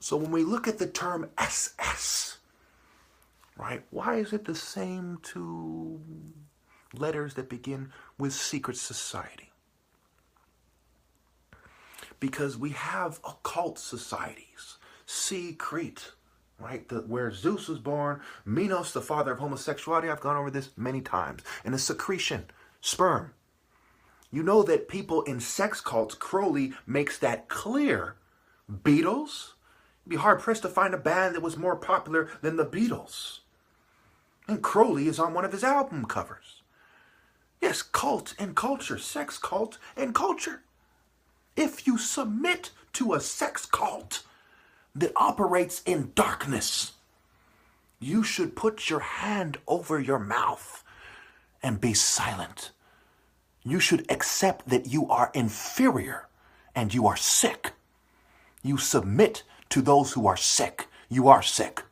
So when we look at the term SS, right, why is it the same two letters that begin with secret society? Because we have occult societies. See Crete, right? Where Zeus was born, Minos, the father of homosexuality. I've gone over this many times. And the secretion, sperm. You know that people in sex cults, Crowley makes that clear. Beatles? You'd be hard-pressed to find a band that was more popular than the Beatles. And Crowley is on one of his album covers. Yes, cult and culture, sex cult and culture. If you submit to a sex cult that operates in darkness, you should put your hand over your mouth and be silent. You should accept that you are inferior and you are sick. You submit to those who are sick. You are sick.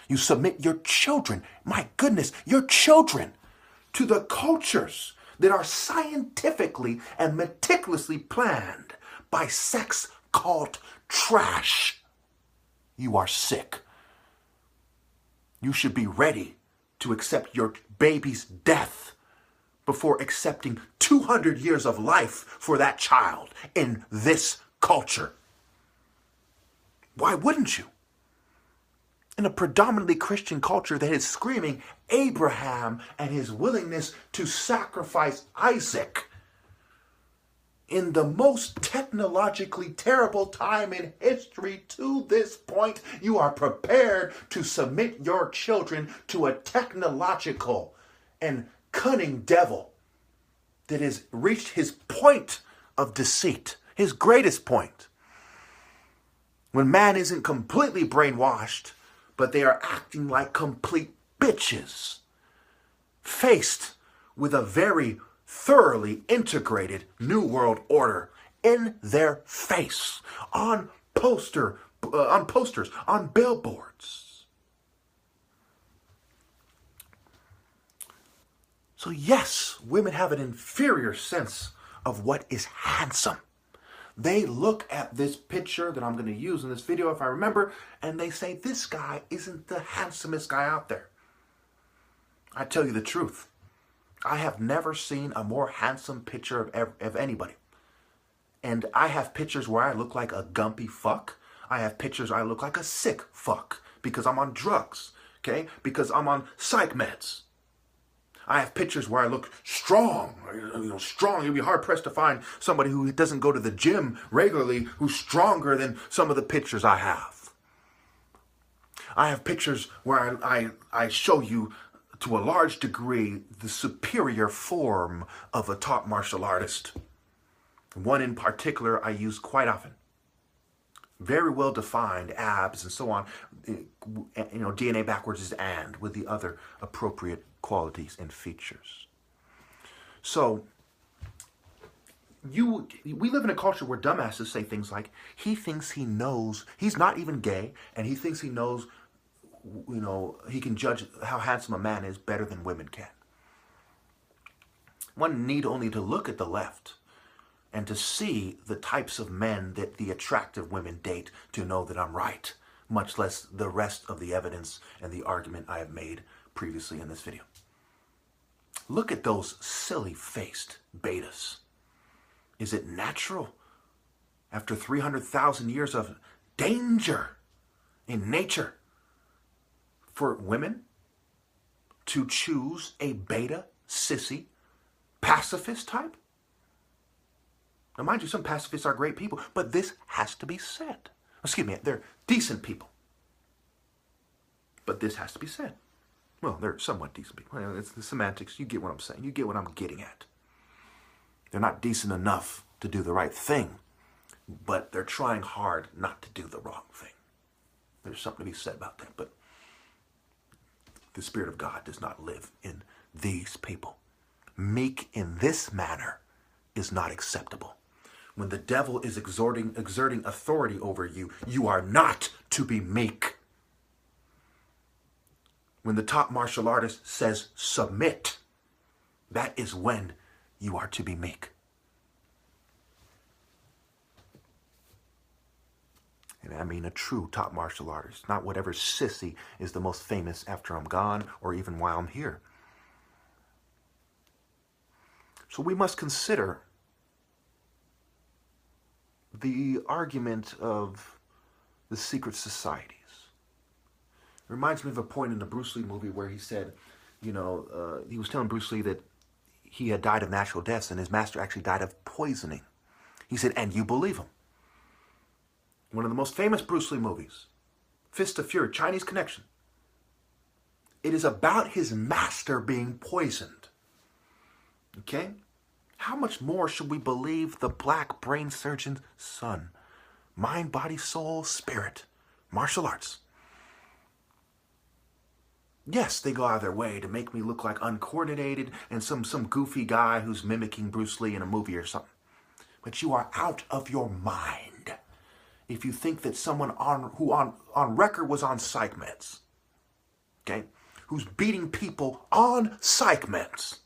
You submit your children, my goodness, your children, to the cultures that are scientifically and meticulously planned by sex cult trash. You are sick. You should be ready to accept your baby's death before accepting 200 years of life for that child in this culture. Why wouldn't you? In a predominantly Christian culture that is screaming Abraham and his willingness to sacrifice Isaac in the most technologically terrible time in history to this point, you are prepared to submit your children to a technological and cunning devil that has reached his point of deceit, his greatest point. When man isn't completely brainwashed, but they are acting like complete bitches, faced with a very thoroughly integrated New World Order in their face, on posters, on billboards. So yes, women have an inferior sense of what is handsome. They look at this picture that I'm going to use in this video, if I remember, and they say, this guy isn't the handsomest guy out there. I tell you the truth. I have never seen a more handsome picture of anybody. And I have pictures where I look like a gumpy fuck. I have pictures where I look like a sick fuck because I'm on drugs, okay? Because I'm on psych meds. I have pictures where I look strong, strong. You'll be hard-pressed to find somebody who doesn't go to the gym regularly who's stronger than some of the pictures I have. I have pictures where I show you, to a large degree, the superior form of a top martial artist. One in particular I use quite often. Very well defined abs and so on. DNA backwards is and with the other appropriate qualities and features. So we live in a culture where dumbasses say things like, he thinks he knows, he's not even gay, and he thinks he knows, he can judge how handsome a man is better than women can. One need only to look at the left and to see the types of men that the attractive women date to know that I'm right, much less the rest of the evidence and the argument I have made previously in this video. Look at those silly-faced betas. Is it natural, after 300,000 years of danger in nature, for women to choose a beta, sissy, pacifist type? Now, mind you, some pacifists are great people, but this has to be said. Excuse me, they're decent people. But this has to be said. Well, they're somewhat decent people. It's the semantics. You get what I'm saying. You get what I'm getting at. They're not decent enough to do the right thing, but they're trying hard not to do the wrong thing. There's something to be said about that, but the Spirit of God does not live in these people. Meek in this manner is not acceptable. When the devil is exerting authority over you, you are not to be meek. When the top martial artist says submit, that is when you are to be meek. And I mean a true top martial artist, not whatever sissy is the most famous after I'm gone or even while I'm here. So we must consider the argument of the secret societies. It reminds me of a point in the Bruce Lee movie where he said, he was telling Bruce Lee that he had died of natural deaths and his master actually died of poisoning. He said, and you believe him. One of the most famous Bruce Lee movies, Fist of Fury, Chinese Connection. It is about his master being poisoned. Okay? How much more should we believe the black brain surgeon's son? Mind, body, soul, spirit. Martial arts. Yes, they go out of their way to make me look like uncoordinated and some goofy guy who's mimicking Bruce Lee in a movie or something. But you are out of your mind if you think that someone who on record was on psych meds, okay, who's beating people on psych meds,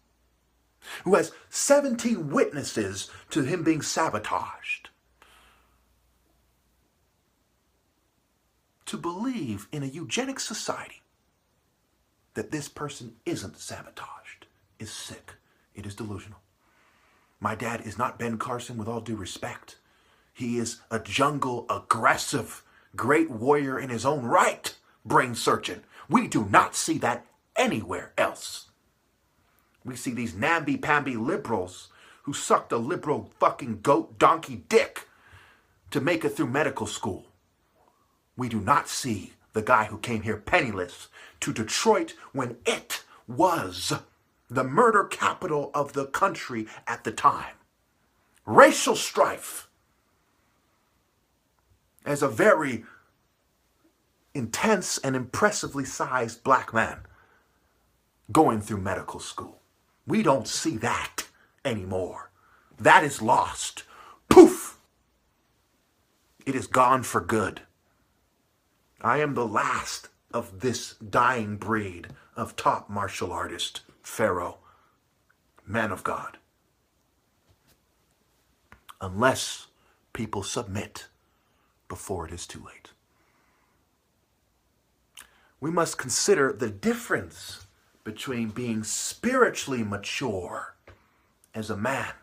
who has 17 witnesses to him being sabotaged, to believe in a eugenic society that this person isn't sabotaged is sick. It is delusional. My dad is not Ben Carson, with all due respect. He is a jungle, aggressive, great warrior in his own right, brain surgeon. We do not see that anywhere else. We see these namby-pamby liberals who sucked a liberal fucking goat donkey dick to make it through medical school. We do not see the guy who came here penniless to Detroit when it was the murder capital of the country at the time. Racial strife. As a very intense and impressively sized black man going through medical school. We don't see that anymore. That is lost. Poof! It is gone for good. I am the last of this dying breed of top martial artist, pharaoh, man of God. Unless people submit before it is too late. We must consider the difference between being spiritually mature as a man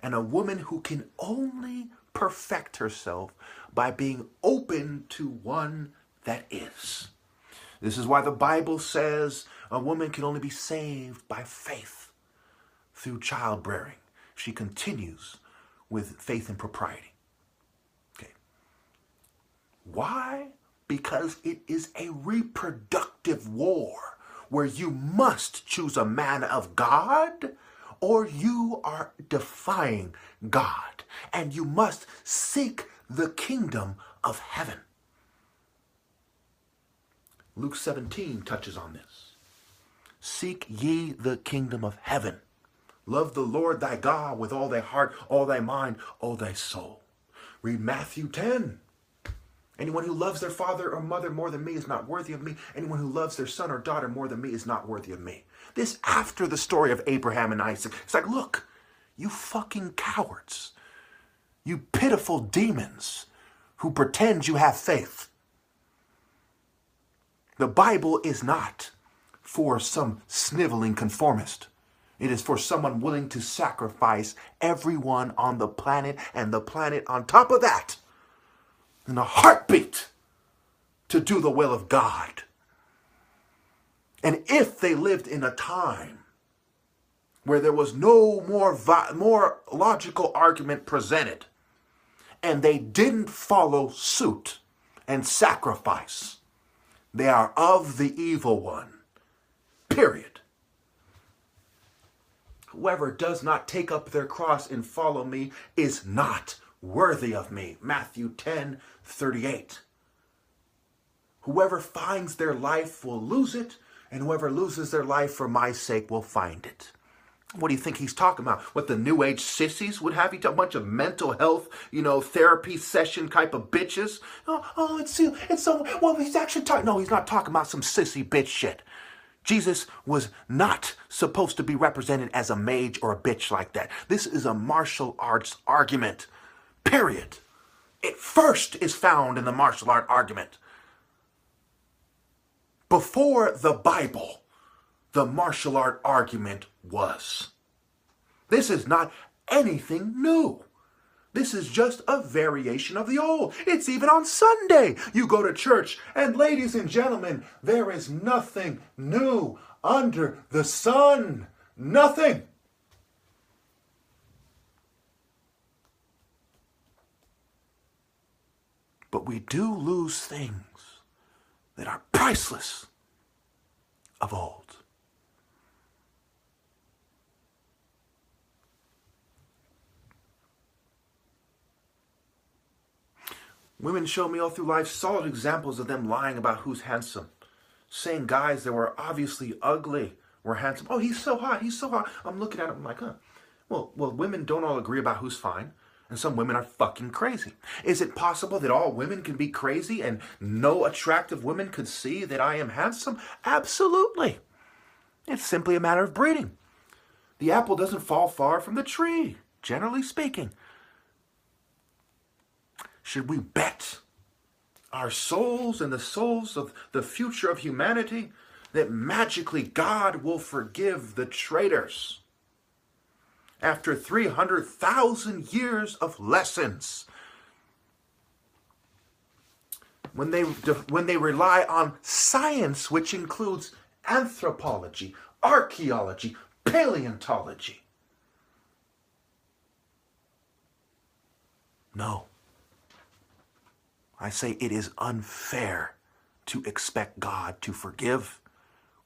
and a woman who can only perfect herself by being open to one that is. This is why the Bible says a woman can only be saved by faith through childbearing. She continues with faith and propriety. Okay. Why? Because it is a reproductive war where you must choose a man of God or you are defying God. And you must seek the kingdom of heaven. Luke 17 touches on this. Seek ye the kingdom of heaven. Love the Lord thy God with all thy heart, all thy mind, all thy soul. Read Matthew 10. Anyone who loves their father or mother more than me is not worthy of me. Anyone who loves their son or daughter more than me is not worthy of me. This after the story of Abraham and Isaac. It's like, look, you fucking cowards. You pitiful demons who pretend you have faith. The Bible is not for some sniveling conformist. It is for someone willing to sacrifice everyone on the planet and the planet on top of that in a heartbeat to do the will of God. And if they lived in a time where there was no more logical argument presented, and they didn't follow suit and sacrifice, they are of the evil one. Period. Whoever does not take up their cross and follow me is not worthy of me. Matthew 10:38. Whoever finds their life will lose it, and whoever loses their life for my sake will find it. What do you think he's talking about? What the new age sissies would have you to? A bunch of mental health, therapy session type of bitches? Well, he's actually talking. No, he's not talking about some sissy bitch shit. Jesus was not supposed to be represented as a mage or a bitch like that. This is a martial arts argument. Period. It first is found in the martial art argument. Before the Bible, the martial art argument was. This is not anything new. This is just a variation of the old. It's even on Sunday. You go to church, and ladies and gentlemen, there is nothing new under the sun. Nothing. But we do lose things that are priceless of old. Women show me all through life solid examples of them lying about who's handsome. Saying guys that were obviously ugly were handsome. Oh, he's so hot, he's so hot. I'm looking at him like, huh. Well, women don't all agree about who's fine. And some women are fucking crazy. Is it possible that all women can be crazy and no attractive women could see that I am handsome? Absolutely. It's simply a matter of breeding. The apple doesn't fall far from the tree, generally speaking. Should we bet our souls and the souls of the future of humanity that magically God will forgive the traitors? After 300,000 years of lessons, when they rely on science, which includes anthropology, archaeology, paleontology. No. I say it is unfair to expect God to forgive.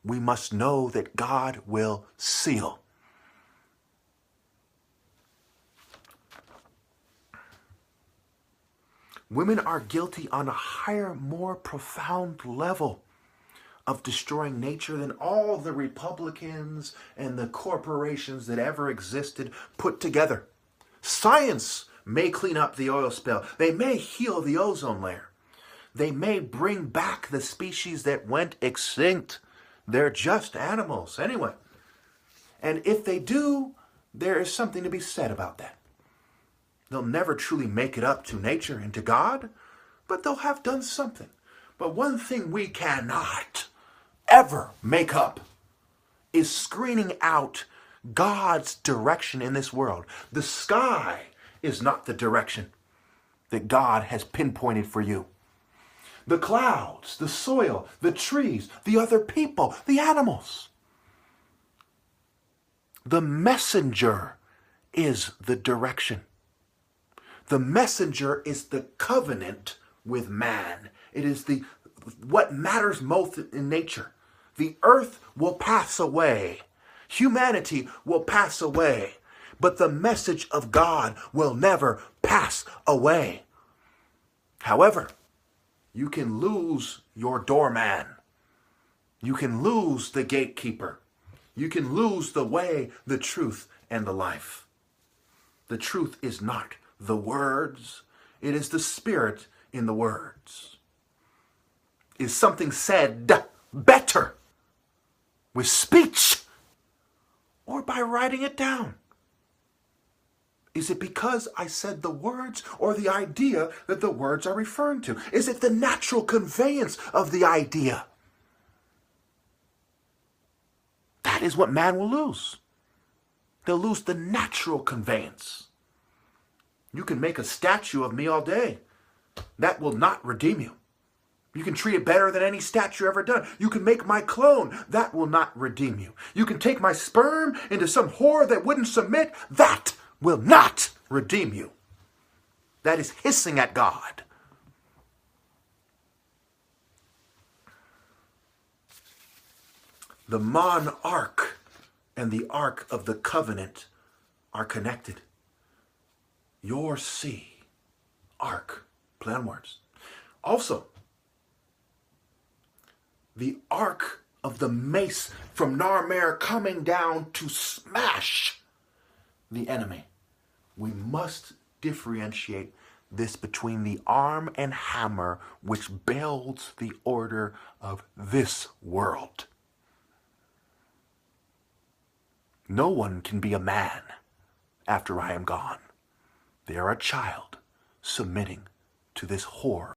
We must know that God will seal. Women are guilty on a higher, more profound level of destroying nature than all the Republicans and the corporations that ever existed put together. Science may clean up the oil spill. They may heal the ozone layer. They may bring back the species that went extinct. They're just animals anyway. And if they do, there is something to be said about that. They'll never truly make it up to nature and to God, but they'll have done something. But one thing we cannot ever make up is screening out God's direction in this world. The sky is not the direction that God has pinpointed for you. The clouds, the soil, the trees, the other people, the animals. The messenger is the direction. The messenger is the covenant with man. It is what matters most in nature. The earth will pass away. Humanity will pass away. But the message of God will never pass away. However, you can lose your doorman. You can lose the gatekeeper. You can lose the way, the truth, and the life. The truth is not the words. It is the spirit in the words. Is something said better with speech or by writing it down? Is it because I said the words or the idea that the words are referring to? Is it the natural conveyance of the idea? That is what man will lose. They'll lose the natural conveyance. You can make a statue of me all day. That will not redeem you. You can treat it better than any statue ever done. You can make my clone. That will not redeem you. You can take my sperm into some whore that wouldn't submit. That will not redeem you. That is hissing at God. The monarch and the ark of the covenant are connected. Your sea, ark, play on words. Also, the ark of the mace from Narmer coming down to smash the enemy. We must differentiate this between the arm and hammer which builds the order of this world. No one can be a man after I am gone. They are a child submitting to this whore.